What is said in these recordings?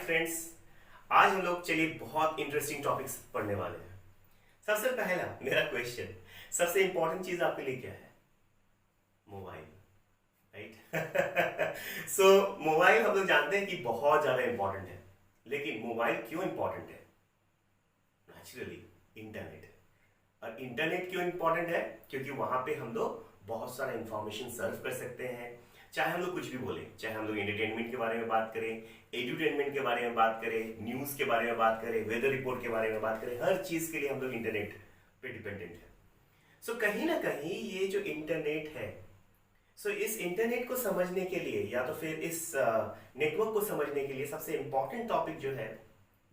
Friends, आज हम लोग चलिए बहुत इंटरेस्टिंग टॉपिक्स पढ़ने वाले हैं। सबसे पहला मेरा क्वेश्चन, सबसे इंपॉर्टेंट चीज आपके लिए क्या है? Mobile, right? सो मोबाइल हम लोग जानते हैं कि बहुत ज्यादा इंपॉर्टेंट है, लेकिन मोबाइल क्यों इंपॉर्टेंट है? Naturally internet. और इंटरनेट क्यों इंपॉर्टेंट है? क्योंकि वहां पे हम लोग बहुत सारा इंफॉर्मेशन सर्व कर सकते हैं। चाहे हम लोग कुछ भी बोले, चाहे हम लोग एंटरटेनमेंट के बारे में बात करें, एडुटेनमेंट के बारे में बात करें, न्यूज के बारे में बात करें, वेदर रिपोर्ट के बारे में बात करें, हर चीज के लिए हम लोग इंटरनेट पे डिपेंडेंट है। सो कहीं ना कहीं ये जो इंटरनेट है, इस इंटरनेट को समझने के लिए या तो फिर इस नेटवर्क को समझने के लिए सबसे इंपॉर्टेंट टॉपिक जो है,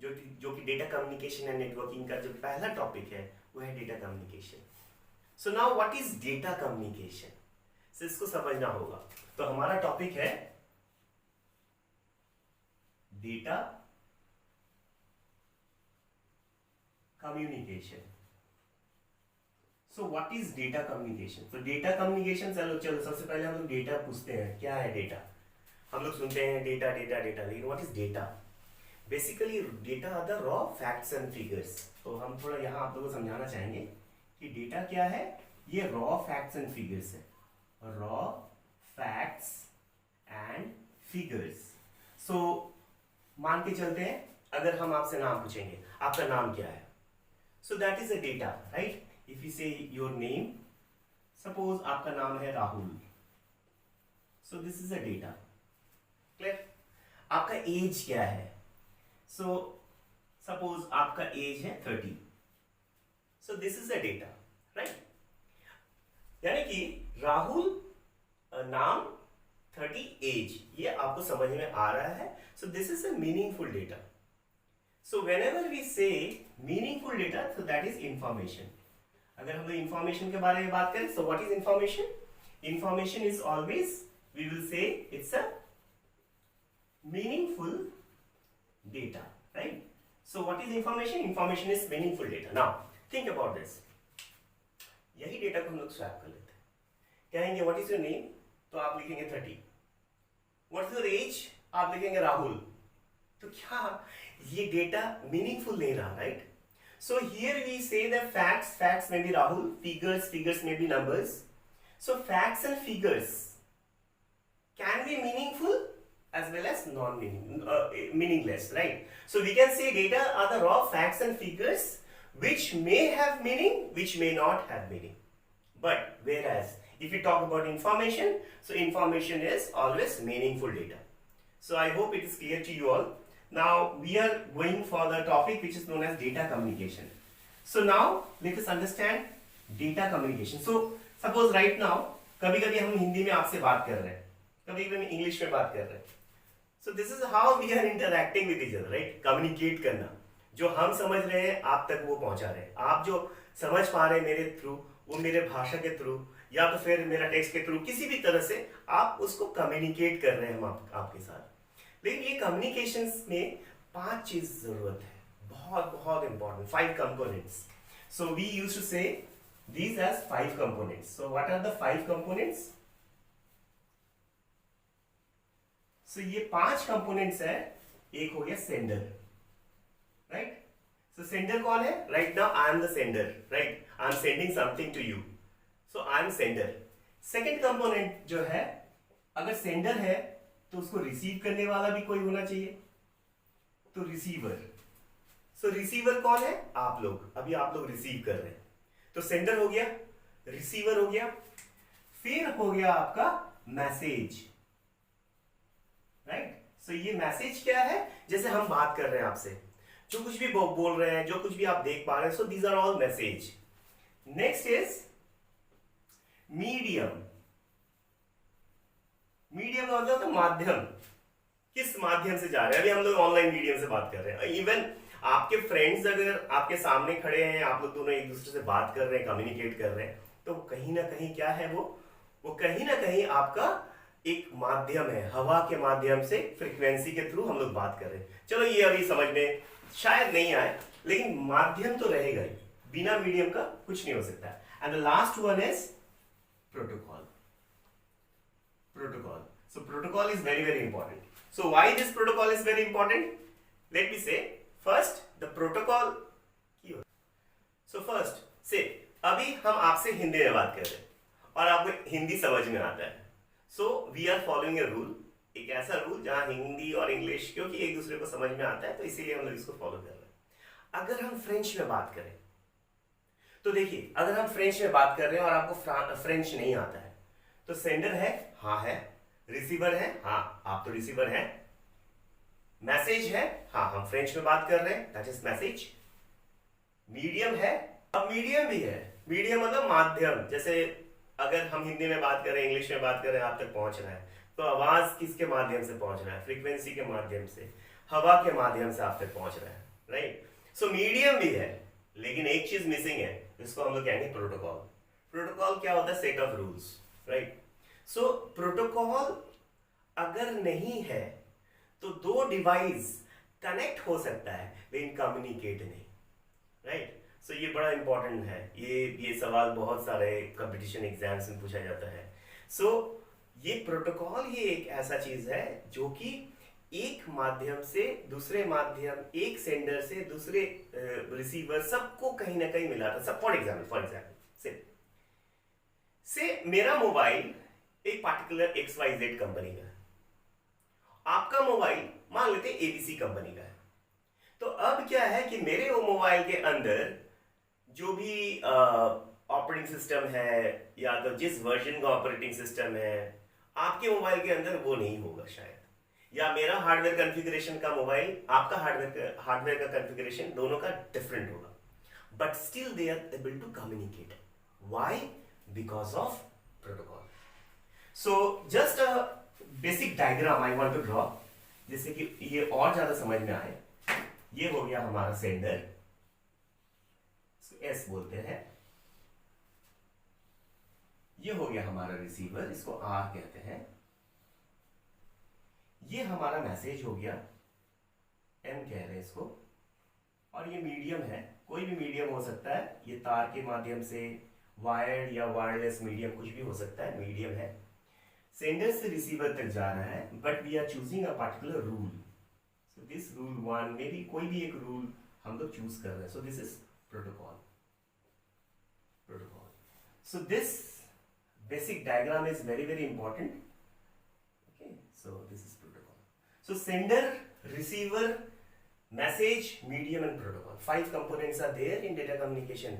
जो कि डेटा कम्युनिकेशन एंड नेटवर्किंग का जो पहला टॉपिक है, वो है data communication. So now what is data communication? इसको समझना होगा। तो हमारा टॉपिक है data communication. So what is data communication? तो डेटा कम्युनिकेशन, चलो सबसे पहले हम लोग डेटा पूछते हैं, क्या है डेटा? हम लोग सुनते हैं डेटा डेटा डेटा, लेकिन what is data? Basically data are the raw facts and figures. तो हम थोड़ा यहाँ आप लोगों को समझाना चाहेंगे कि डेटा क्या है। ये रॉ फैक्ट्स एंड फिगर्स है, रॉ फैक्ट्स एंड फिगर्स। सो मान के चलते हैं, अगर हम आपसे नाम पूछेंगे, आपका नाम क्या है? सो that is a data, right? If you से योर नेम, सपोज आपका नाम है राहुल, सो this is a data. Clear? आपका एज क्या है? सो सपोज आपका एज है 30, सो this is a data, right? यानी कि राहुल नाम 30 एज, ये आपको समझ में आ रहा है। So this is a meaningful data. So whenever we say meaningful data, so that is information. अगर हम लोग इंफॉर्मेशन के बारे में बात करें, so what is information? Information is always, we will say it's a meaningful data, right? So what is information? Information is meaningful data. Now think about this. यही data को हम लोग स्वैप कर लेते हैं। कहेंगे व्हाट इज योर नेम, तो आप लिखेंगे 30। व्हाट इज योर एज, आप लिखेंगे राहुल। तो क्या ये डेटा मीनिंगफुल नहीं रहा, राइट? सो हियर वी से द फैक्ट्स, फैक्ट्स में भी राहुल, फिगर्स, फिगर्स में भी numbers. So facts and figures can be meaningful as well as meaningless, right? So we can say data are the raw facts and figures which may have meaning, which may not have meaning. But whereas if we talk about information, so information is always meaningful data. So I hope it is clear to you all. Now we are going for the topic which is known as data communication. So now let us understand data communication. So suppose right now, कभी-कभी हम हिंदी में आपसे बात कर रहे हैं, कभी-कभी हम इंग्लिश में बात कर रहे हैं। So this is how we are interacting with each other, right? Communicate करना, जो हम समझ रहे हैं आप तक वो पहुंचा रहे हैं। आप जो समझ पा रहे हैं मेरे थ्रू, वो मेरे भाषा के थ्रू या तो फिर मेरा टेक्स्ट के थ्रू, किसी भी तरह से आप उसको कम्युनिकेट कर रहे हैं हम आपके साथ। लेकिन ये कम्युनिकेशंस में 5 चीज जरूरत है, बहुत बहुत important, 5 components. So we used to say these as 5 components. So what are the 5 components? So ये 5 कंपोनेंट्स है। एक हो गया सेंडर, राइट? सो सेंडर कौन है? Right now I am the sender, right? I am sending something to you, so I am sender. Second component जो है, अगर सेंडर है तो उसको रिसीव करने वाला भी कोई होना चाहिए, तो रिसीवर। सो रिसीवर कौन है? आप लोग, अभी आप लोग रिसीव कर रहे हैं। तो सेंडर हो गया, रिसीवर हो गया, फिर हो गया आपका मैसेज, राइट? सो ये मैसेज क्या है? जैसे हम बात कर रहे हैं आपसे, जो कुछ भी बोल रहे हैं, जो कुछ भी आप देख पा रहे हैं, so these are all message. Next is medium. Medium का मतलब तो माध्यम, किस माध्यम से जा रहे हैं। अभी हम लोग ऑनलाइन मीडियम से बात कर रहे हैं। इवन आपके फ्रेंड्स अगर आपके सामने खड़े हैं, आप लोग दोनों एक दूसरे से बात कर रहे हैं, कम्युनिकेट कर रहे हैं, तो कहीं ना कहीं क्या है वो कहीं ना कहीं आपका एक माध्यम है। हवा के माध्यम से, फ्रीक्वेंसी के थ्रू हम लोग बात कर रहे हैं। चलो ये अभी समझ में शायद नहीं आए, लेकिन माध्यम तो रहेगा ही, बिना मीडियम का कुछ नहीं हो सकता। And the last one is protocol. Protocol, so protocol is very very important. So why this protocol is very important? let me say first the protocol की हो. So first say अभी हम आपसे हिंदी में बात कर रहे हैं और आपको हिंदी समझ में आता है. So we are following a rule, एक ऐसा रूल जहां हिंदी और इंग्लिश क्योंकि एक दूसरे को समझ में आता है तो इसीलिए हम लोग इसको फॉलो कर रहे हैं. अगर हम फ्रेंच में बात करें तो देखिए, अगर हम फ्रेंच में बात कर रहे हैं और आपको फ्रेंच नहीं आता है तो सेंडर है, हाँ है. रिसीवर है, हाँ आप तो रिसीवर हैं. मैसेज है, हाँ हम फ्रेंच में बात कर रहे हैं, दैट इज मैसेज. मीडियम है, अब मीडियम भी है. मीडियम मतलब माध्यम. जैसे अगर हम हिंदी में बात करें, इंग्लिश में बात करें, आप तक पहुंच रहा है तो आवाज किसके माध्यम से पहुंच रहा है? फ्रीक्वेंसी के माध्यम से, हवा के माध्यम से आप तक पहुंच रहा है. राइट. सो मीडियम भी है, लेकिन एक चीज मिसिंग है जिसको हम लोग कहेंगे प्रोटोकॉल. प्रोटोकॉल क्या होता है? Set of rules. Right. So protocol अगर नहीं है तो दो डिवाइस कनेक्ट हो सकता है लेकिन कम्युनिकेट नहीं. राइट. सो ये बड़ा इंपॉर्टेंट है. ये सवाल बहुत सारे कंपटीशन एग्जाम्स में पूछा जाता है. सो ये प्रोटोकॉल ही एक ऐसा चीज है जो कि एक माध्यम से दूसरे माध्यम, एक सेंडर से दूसरे रिसीवर, सबको कहीं ना कहीं मिलाता है. सब फॉर एग्जाम्पल से मेरा मोबाइल एक पार्टिकुलर XYZ कंपनी का है, आपका मोबाइल मान लेते हैं ABC कंपनी का है. तो अब क्या है कि मेरे वो मोबाइल के अंदर जो भी ऑपरेटिंग सिस्टम है या तो जिस वर्जन का ऑपरेटिंग सिस्टम है, आपके मोबाइल के अंदर वो नहीं होगा शायद. या मेरा हार्डवेयर कॉन्फ़िगरेशन का मोबाइल, आपका हार्डवेयर का कॉन्फ़िगरेशन दोनों का डिफरेंट होगा. But still they are able to communicate. Why? Because of protocol. So just a basic diagram I want to draw, जिससे कि ये और ज्यादा समझ में आए. ये हो गया हमारा सेंडर, इसको S बोलते हैं. ये हो गया हमारा रिसीवर, इसको R कहते हैं. ये हमारा मैसेज हो गया, M कह रहे हैं इसको. और ये मीडियम है, कोई भी मीडियम हो सकता है. ये तार के माध्यम से, वायर्ड या वायरलेस मीडियम कुछ भी हो सकता है, मीडियम है. सेंडर से रिसीवर तक जा रहा है, but we are choosing a particular rule. So this rule 1 में भी कोई भी एक रूल हम लोग चूज कर रहे हैं. सो this is protocol. So this basic diagram is very important. Okay, so this is protocol. So sender, receiver, message, medium and protocol. 5 components are there in data communication,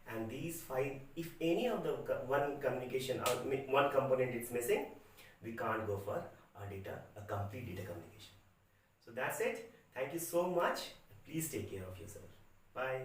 and these 5, if any of the one communication or one component is missing, we can't go for a complete data communication. So that's it. Thank you so much. Please take care of yourself. Bye.